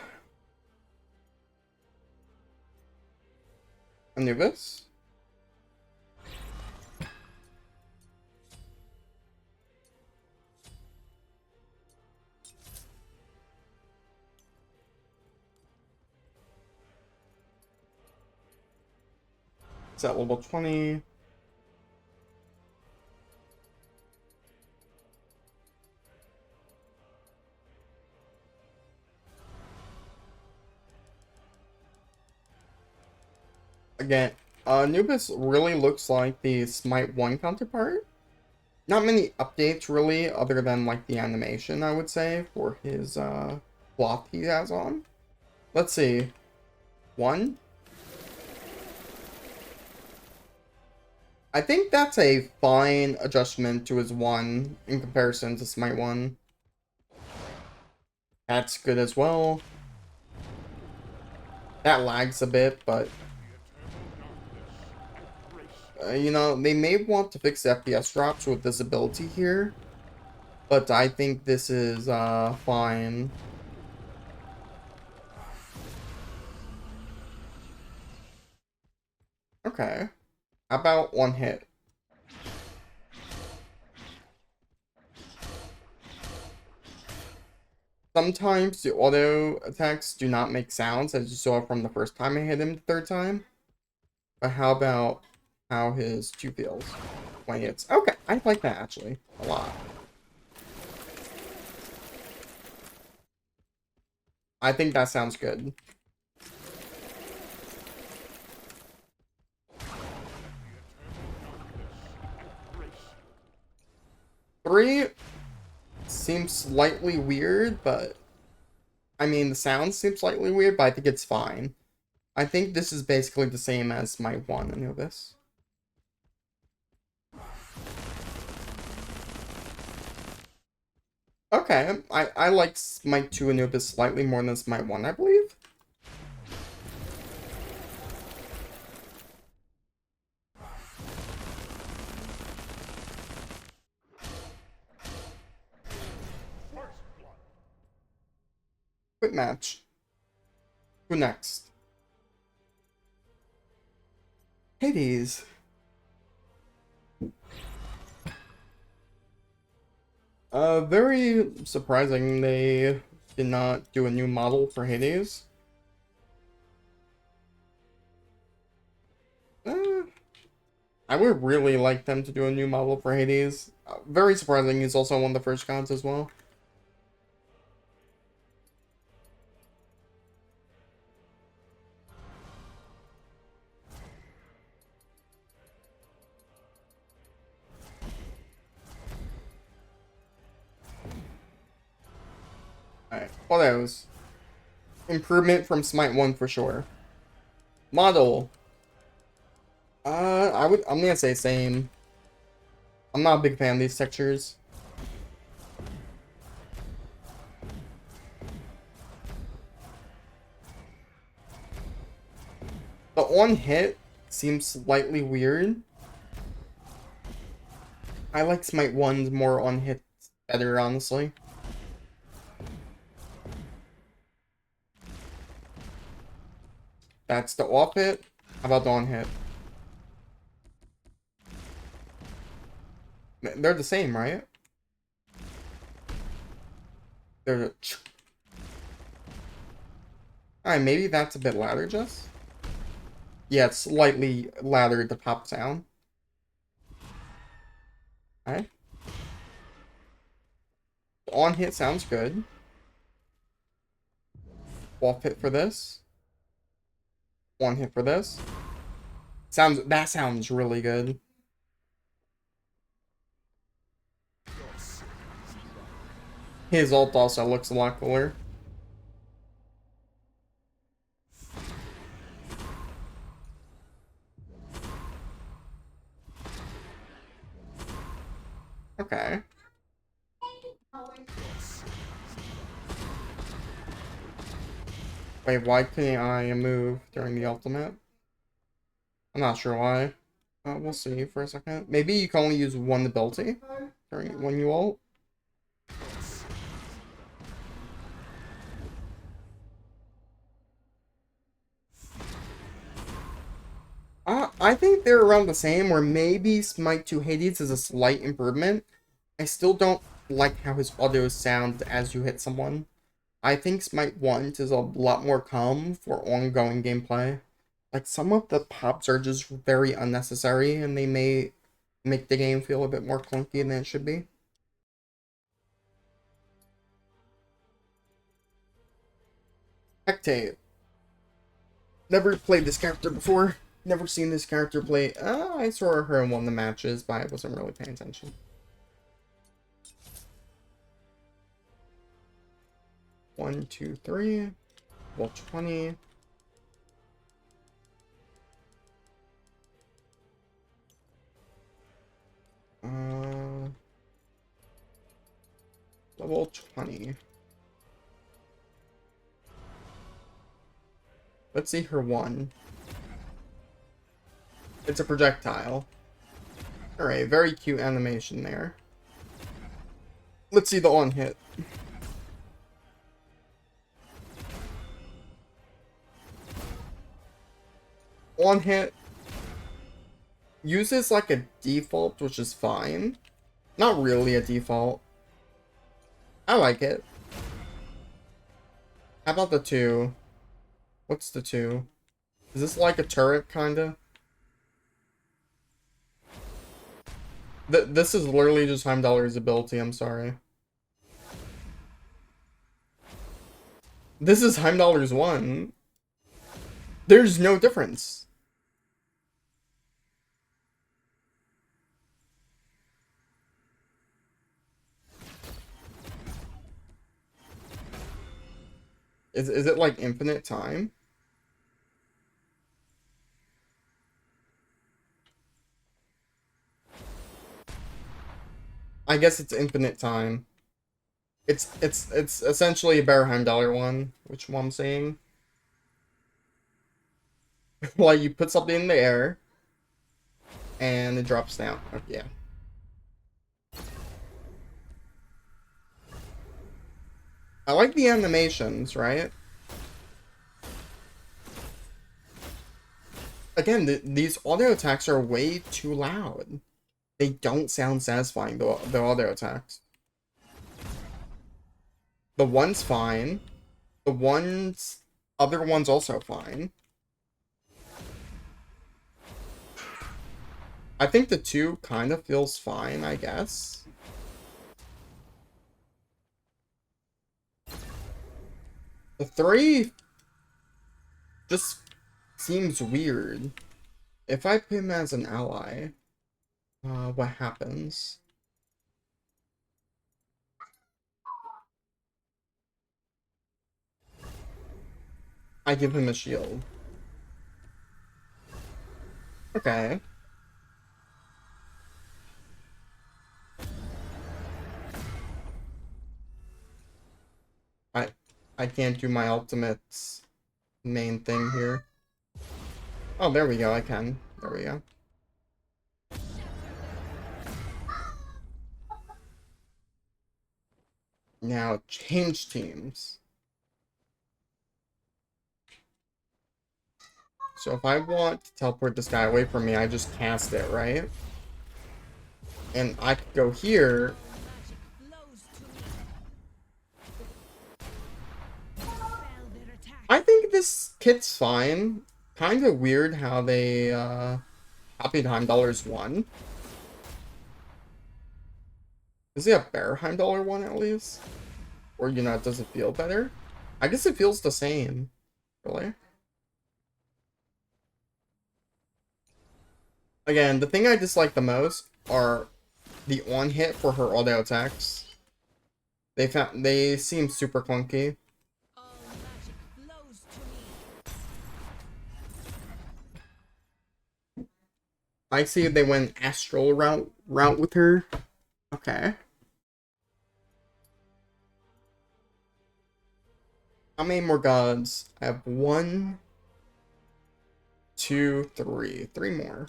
Speaker 1: Anubis? It's at level 20. Again, Anubis really looks like the Smite 1 counterpart. Not many updates really, other than like the animation, I would say, for his cloth he has on. Let's see. 1? I think that's a fine adjustment to his 1 in comparison to Smite 1. That's good as well. That lags a bit, but you know, they may want to fix the FPS drops with this ability here, but I think this is fine. Okay. How about 1 hit? Sometimes the auto attacks do not make sounds, as you saw from the first time I hit him the 3rd time. But how about how his 2 feels when he hits? Okay, I like that actually a lot. I think that sounds good. Three seems slightly weird, but I mean the sound seems slightly weird, but I think it's fine. I think this is basically the same as my 1 Anubis. Okay, I like Smite 2 Anubis slightly more than Smite 1, I believe. Quick match. Who next? Hades. Very surprising they did not do a new model for Hades. I would really like them to do a new model for Hades. Very surprising, he's also one of the first gods as well. Alright, what else? Improvement from Smite 1 for sure. Model. I'm gonna say same. I'm not a big fan of these textures. The on hit seems slightly weird. I like Smite 1's more on hit better, honestly. That's the off hit. How about the on hit? They're the same, right? They're alright, maybe that's a bit louder, just. Yeah, it's slightly louder the pop sound. Alright. The on hit sounds good. Off hit for this. One hit for this. That sounds really good. His ult also looks a lot cooler. Okay. Wait, why couldn't I move during the ultimate? I'm not sure why. We'll see for a second. Maybe you can only use one ability during when you ult. I think they're around the same, or maybe Smite 2 Hades is a slight improvement. I still don't like how his audio sounds as you hit someone. I think Smite 1 is a lot more calm for ongoing gameplay. Like, some of the pops are just very unnecessary, and they may make the game feel a bit more clunky than it should be. Hectate. Never played this character before. Never seen this character play. I saw her in one of the matches, but I wasn't really paying attention. One, two, three. Well, 20. Level 20. Let's see her one. It's a projectile. Alright, very cute animation there. Let's see the on hit. On hit uses like a default, which is fine. Not really a default. I like it. How about the 2? What's the 2? Is this like a turret, kinda? This is literally just Heimdallr's ability, I'm sorry. This is Heimdallr's 1. There's no difference. Is it like infinite time? I guess it's infinite time. It's essentially a better Heimdallr one, which one I'm saying. Like, you put something in the air and it drops down. Oh, yeah. I like the animations, right? Again, these auto attacks are way too loud. They don't sound satisfying, the auto attacks. The one's fine. Other one's also fine. I think the 2 kind of feels fine, I guess. The 3 just seems weird. If I put him as an ally, what happens? I give him a shield. Okay. I can't do my ultimate's main thing here. Oh, there we go, I can. There we go. Now, change teams. So if I want to teleport this guy away from me, I just cast it, right? And I could go here. I think this kit's fine. Kind of weird how they copied Heimdallr's 1. Is he a better Heimdallr 1 at least? Or, you know, does it feel better? I guess it feels the same. Really? Again, the thing I dislike the most are the on hit for her auto attacks. They seem super clunky. I see they went astral route with her. Okay. How many more gods? I have 1, 2, 3. 3 more.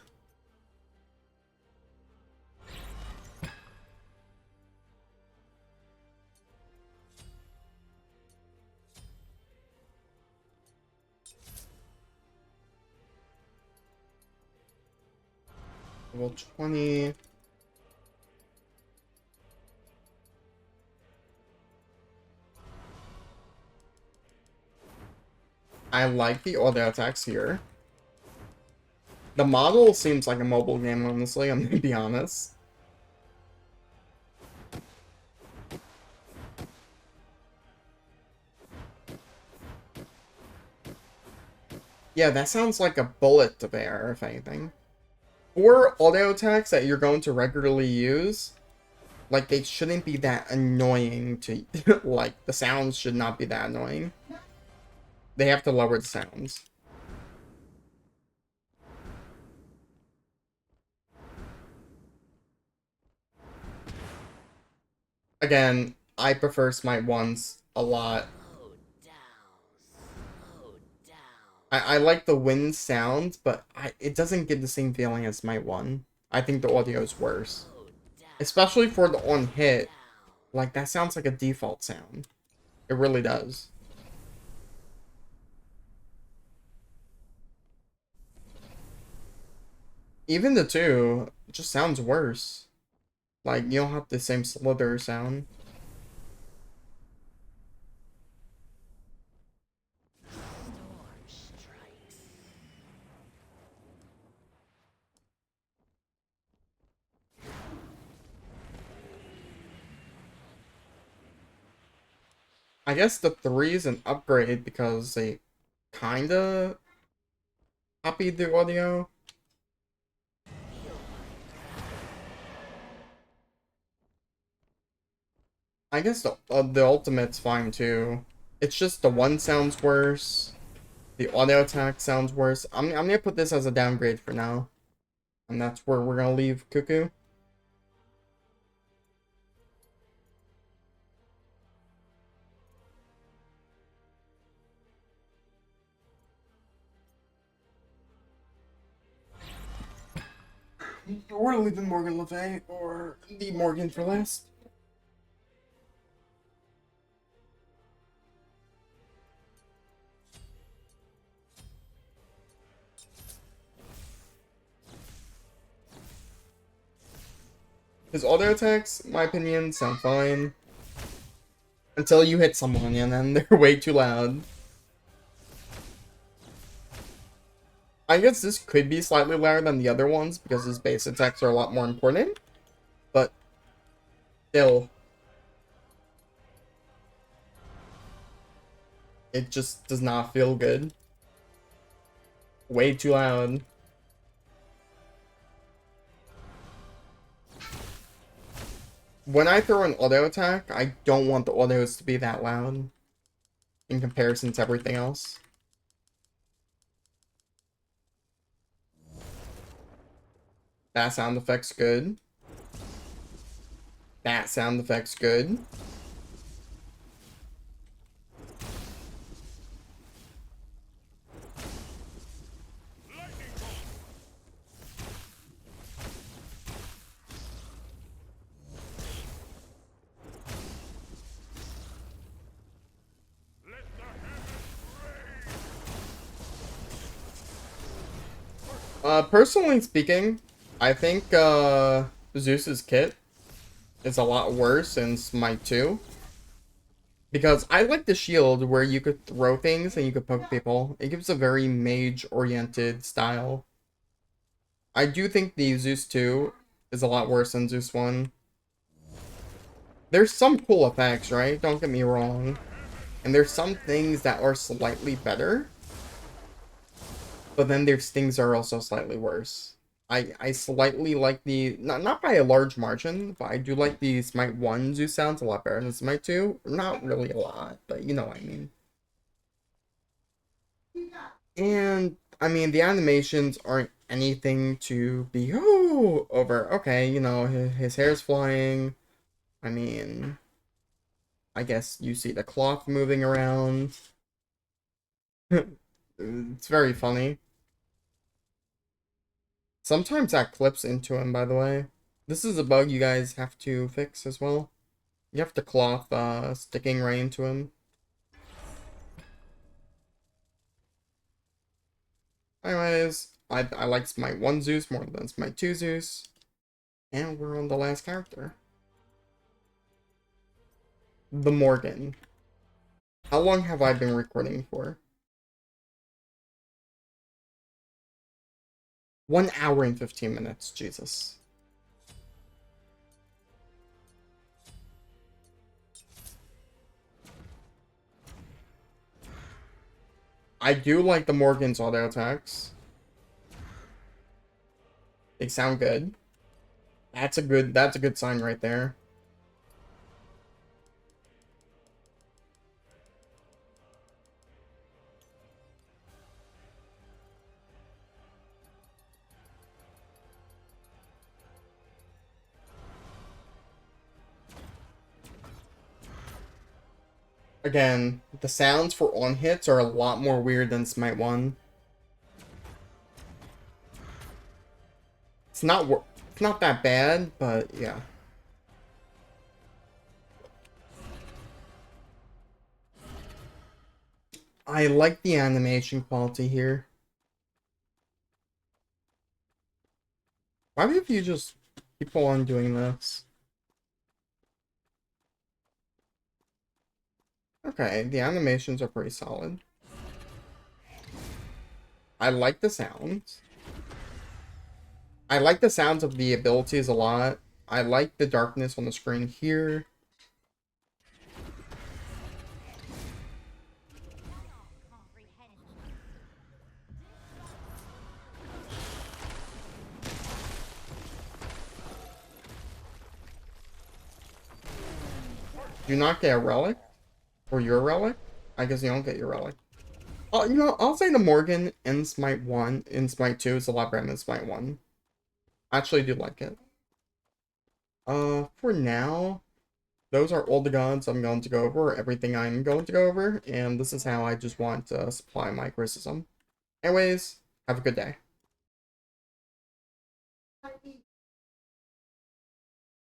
Speaker 1: Level 20. I like the auto attacks here. The model seems like a mobile game, honestly, I'm gonna be honest. Yeah, that sounds like a bullet to bear, if anything. For auto attacks that you're going to regularly use, like, they shouldn't be that annoying to... like, the sounds should not be that annoying. They have to lower the sounds. Again, I prefer Smite 1s a lot. I like the wind sound, but it doesn't give the same feeling as Smite 1. I think the audio is worse. Especially for the on hit. Like, that sounds like a default sound. It really does. Even the 2 just sounds worse. Like, you don't have the same slither sound. I guess the 3 is an upgrade because they kinda copied the audio. I guess the ultimate's fine too. It's just the 1 sounds worse. The auto attack sounds worse. I'm gonna put this as a downgrade for now. And that's where we're gonna leave Cuckoo. We're leaving Morgan Le Fay or the Morgan for last. His auto attacks, in my opinion, sound fine. Until you hit someone and then they're way too loud. I guess this could be slightly louder than the other ones because his base attacks are a lot more important. But still, it just does not feel good. Way too loud. When I throw an auto attack, I don't want the autos to be that loud in comparison to everything else. That sound effect's good. That sound effect's good. Personally speaking, I think, Zeus's kit is a lot worse in Smite 2. Because I like the shield where you could throw things and you could poke people. It gives a very mage-oriented style. I do think the Zeus 2 is a lot worse than Zeus 1. There's some cool effects, right? Don't get me wrong. And there's some things that are slightly better. But then there's things that are also slightly worse. I slightly like the... Not by a large margin, but I do like the Smite 1 Zeus sounds a lot better than Smite 2. Not really a lot, but you know what I mean. And, I mean, the animations aren't anything to be, oh, over. Okay, you know, his hair's flying. I mean, I guess you see the cloth moving around. It's very funny. Sometimes that clips into him, by the way. This is a bug you guys have to fix as well. You have the cloth sticking right into him. Anyways, I like Smite 1 Zeus more than Smite 2 Zeus. And we're on the last character. The Morgan. How long have I been recording for? 1 hour and 15 minutes, Jesus. I do like the Morgan's auto attacks. They sound good. That's a good sign right there. Again, the sounds for on hits are a lot more weird than Smite 1. It's not that bad, but yeah. I like the animation quality here. Why would you just keep on doing this? Okay, the animations are pretty solid. I like the sounds. I like the sounds of the abilities a lot. I like the darkness on the screen here. Do you not get a relic? Or your relic? I guess you don't get your relic. Oh, you know, I'll say the Morgan in Smite 1, in Smite 2 is a lot better than Smite 1. I actually do like it. For now, those are all the gods I'm going to go over, everything I'm going to go over, and this is how I just want to supply my criticism. Anyways, have a good day.